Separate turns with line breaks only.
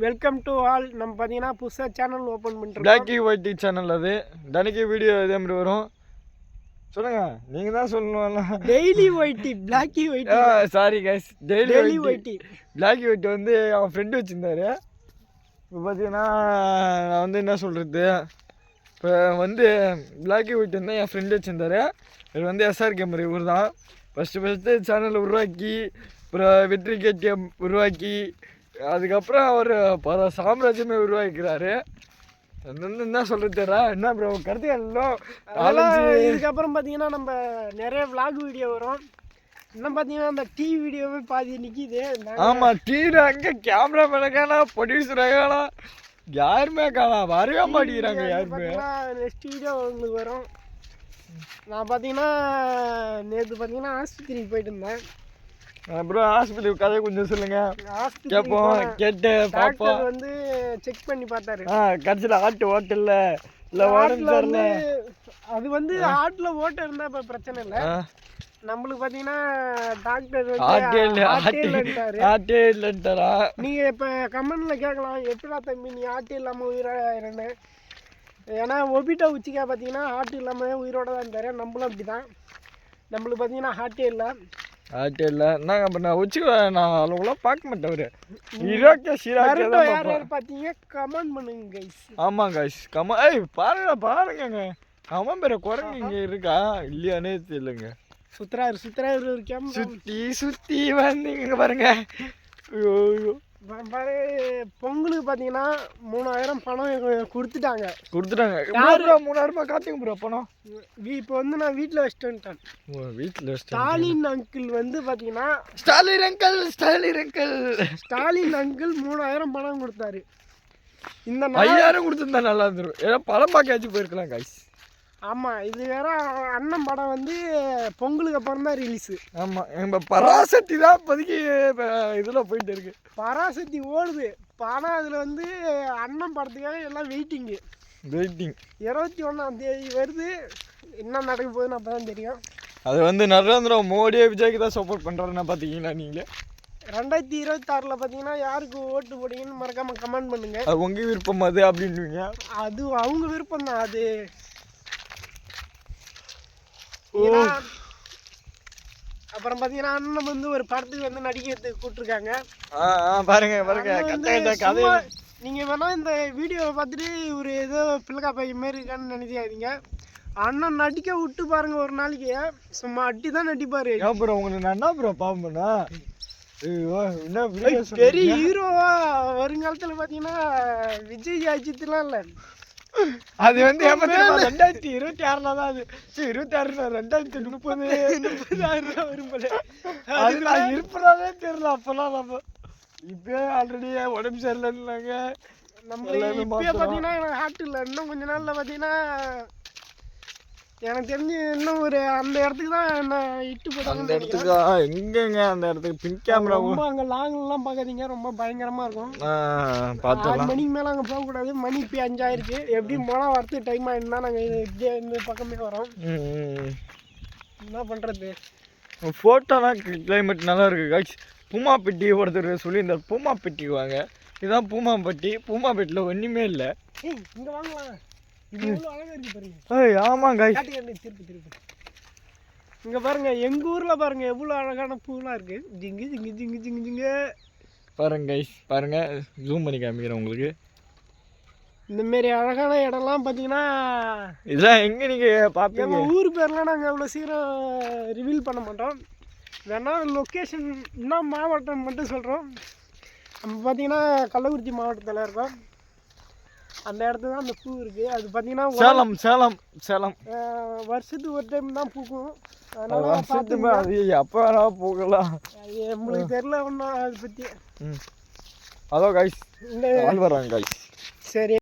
Welcome to all. நம்ம பார்த்தீங்கன்னா புதுசாக சேனல் ஓப்பன் பண்ணிட்டு
பிளாக்கி ஒயிட்டி சேனல். அது தினைக்கு வீடியோ இதே மாதிரி வரும். சொல்லுங்க, நீங்கள் தான் சொல்லணும்.
Daily whitey, blackie whitey.
Sorry guys,
daily whitey.
Blackie whitey வந்து அவன் ஃப்ரெண்டு வச்சுருந்தாரு. இப்போ பார்த்தீங்கன்னா நான் வந்து என்ன சொல்கிறது, இப்போ வந்து பிளாக்கி ஒயிட்டி வந்து என் ஃப்ரெண்டு வச்சுருந்தாரு. இவர் வந்து எஸ்ஆர் கேமரா இவர் தான் ஃபஸ்ட்டு சேனலை உருவாக்கி, அப்புறம் வெற்றி கேடிஎம் உருவாக்கி, அதுக்கப்புறம் அவர் பல சாம்ராஜ்யமே உருவாக்கிறாரு. என்ன சொல்கிறது தெரியல. என்ன ப்ரோ கருத்துக்கலாம்.
இதுக்கப்புறம் பார்த்தீங்கன்னா நம்ம நிறைய விளாக் வீடியோ வரும். இன்னும் பார்த்தீங்கன்னா அந்த டீ வீடியோவே பாதி நிற்கிது.
ஆமாம், டீவில் அங்கே கேமரா மேலே காணாம், ப்ரொடியூசர் காணாம், யாருமே காணாம், வரவே மாட்டேங்கிறாங்க யாருமே.
நெக்ஸ்ட் வீடியோ உங்களுக்கு வரும். நான் பார்த்தீங்கன்னா நேற்று பார்த்தீங்கன்னா ஆஸ்பத்திரிக்கு போயிட்டு இருந்தேன்.
அப்புறம் ஹாஸ்பிட்டல் கதை கொஞ்சம் சொல்லுங்க, கேட்போம். கேட்டு பார்ப்போம்.
வந்து செக் பண்ணி பார்த்தாரு.
கடைசியில் ஆட்டு ஓட்டல இல்லை ஓடல.
அது வந்து ஆட்டில் ஓட்ட இருந்தால் இப்போ பிரச்சனை இல்லை. நம்மளுக்கு பார்த்தீங்கன்னா டாக்டர்
ஆட்டே இல்லைன்ட்டாரா.
நீங்கள் இப்போ கமெண்டில் கேட்கலாம், எப்படா தம்பி நீ ஆட்டு இல்லாமல் உயிரோட. ஏன்னா ஒபிட்டா உச்சிக்கா பார்த்தீங்கன்னா ஆட்டு இல்லாமல் உயிரோட தான் இருந்தார். நம்மளும் அப்படி தான். நம்மளுக்கு பார்த்தீங்கன்னா ஹார்ட்டே இல்லை.
ஆட்டே இல்லை. நாங்கள் அப்போ நான் வச்சுக்குவேன். நான் அவ்வளோலாம் பார்க்க மாட்டேன். ஒரு ஈரோக்கே சீராக்கே தான்
யார் பார்த்தீங்க கமெண்ட் பண்ணுங்க கைஸ்.
ஆமாம் கைஸ், பாருங்க. அவன் பேர குரங்கு இங்கே இருக்கா இல்லையானே தெரியலங்க.
சுத்துறாரு ஒரு கேமரா
சுற்றி வந்தீங்க பாருங்க. ஐயோ
பாரு, பொங்கலுக்கு பார்த்தீங்கன்னா 3000 பணம் கொடுத்துட்டாங்க.
3000 காட்டுங்க ப்ரோ பணம்.
இப்போ வந்து நான் வீட்டில் வச்சுட்டு வந்துட்டேன்.
வீட்டில்
ஸ்டாலின் அங்கிள் வந்து பார்த்தீங்கன்னா
ஸ்டாலின் அங்கிள்
3000 பணம் கொடுத்தாரு. இந்த
5000 கொடுத்துருந்தா நல்லா இருந்துடும். ஏதோ பழம் பாக்கியாச்சும் போயிருக்கலாம் காய்ஸ்.
ஆமாம், இது வேற அண்ணன் படம் வந்து பொங்கலுக்கு அப்புறம் தான் ரிலீஸு.
ஆமாம், எங்கள் பராசக்தி தான் இப்போதைக்கு இதில் போயிட்டு இருக்கு.
பராசக்தி ஓடுது. ஆனால் அதில் வந்து அண்ணன் படத்துக்காக எல்லாம் வெயிட்டிங் 21ஆம் தேதி வருது. என்ன நடக்க போகுதுன்னு அப்போ தான் தெரியும்.
அது வந்து நரேந்திர மோடியே விஜய்க்கு தான் சப்போர்ட் பண்ணுறாருன்னா பார்த்தீங்களா நீங்கள்.
2026 பார்த்தீங்கன்னா யாருக்கு ஓட்டு போடுங்கன்னு மறக்காமல் கமெண்ட் பண்ணுங்கள்.
அது உங்கள் விருப்பம் அது அப்படின்னுவீங்க.
அது அவங்க விருப்பம் தான். அது அப்புறம் பார்த்தீங்கன்னா அண்ணன் வந்து ஒரு படத்துக்கு வந்து நடிக்கிறதுக்கு கூப்பிட்டுருக்காங்க.
பாருங்க.
நீங்கள் வேணால் இந்த வீடியோவை பார்த்துட்டு ஒரு ஏதோ பிள்ளைக்கா பையன் மாரி இருக்கான்னு நினைக்காதீங்க. அண்ணன் நடிக்க விட்டு பாருங்க. ஒரு நாளைக்கு சும்மா அட்டி தான் நடிப்பாரு.
ப்ரோ உங்களுக்கு நான் என்ன ப்ரோ பாம்புண்ணா
பெரிய ஹீரோவா வருங்காலத்தில் பார்த்தீங்கன்னா விஜய் அஜித்லாம் இல்லை.
அது வந்து 2026 தான். அது 2026 2030 வரும்போது அது நான் இருப்பதாவே தெரியல. அப்பெல்லாம் நம்ம இப்பயே ஆல்ரெடி உடம்பு சரியில்லைன்னாங்க.
நம்ம இப்பயே பார்த்தீங்கன்னா எனக்கு ஹார்ட் இல்லை. இன்னும் கொஞ்ச நாளில் பார்த்தீங்கன்னா எனக்கு தெரிஞ்சு இன்னும் ஒரு அந்த இடத்துக்கு தான் என்ன இட்டு போட்டாங்க.
அந்த இடத்துக்கு எங்கங்க அந்த இடத்துக்கு பின் கேமரா
ரொம்ப அங்கே லாங்லாம் பார்க்காதீங்க, ரொம்ப பயங்கரமாக இருக்கும்.
6
மணிக்கு மேலே அங்கே போகக்கூடாது. மணி இப்போ 5 ஆயிருக்கு. எப்படியும் போனால் வரத்துக்கு டைம் ஆகிடுனா நாங்கள் இப்படியே இந்த பக்கமே வரோம். என்ன பண்ணுறது.
ஃபோட்டோலாம் கிளைமேட் நல்லா இருக்குது காய்ச்சி. பூமாப்பட்டி ஒருத்தர் சொல்லியிருந்தார், பூமாப்பட்டிக்கு வாங்க. இதுதான் பூமாப்பட்டியில் ஒன்றுமே இல்லை.
இங்கே வாங்கலாம்.
ஆமாங்க,
திருப்பி இங்க பாருங்க. எங்க ஊர்ல பாருங்க எவ்வளவு அழகான பூலாம் இருக்கு. ஜிங்கு ஜிங்கு ஜிங்கு ஜிங்கு ஜிங்கு
பாருங்க பாருங்க. ஜூம் பண்ணி காமிக்கிறேன் உங்களுக்கு.
இந்த மாதிரி அழகான இடம்லாம் பார்த்தீங்கன்னா
இதெல்லாம் எங்க நீங்க பாப்பீங்க.
எங்கள் ஊர் பேர்லாம் நாங்கள் அவ்வளோ சீக்கிரம் ரிவீல் பண்ண மாட்டோம். வேணா லொக்கேஷன் என்ன மாவட்டம் மட்டும் சொல்கிறோம். நம்ம பார்த்தீங்கன்னா கள்ளக்குறிச்சி மாவட்டத்தில் இருக்கோம். அந்த இடத்துல தான் அந்த பூ இருக்குது. அது பார்த்தீங்கன்னா
சேலம்
வருஷத்துக்கு ஒரு டைம் தான் பூக்கும்.
அதனால அது எப்போ வேணா பூக்கலாம்.
நம்மளுக்கு தெரியல ஒன்றும் அதை பற்றி.
அதோ காய்ஸ் இந்த வராங்க காய்ஸ்.
சரி.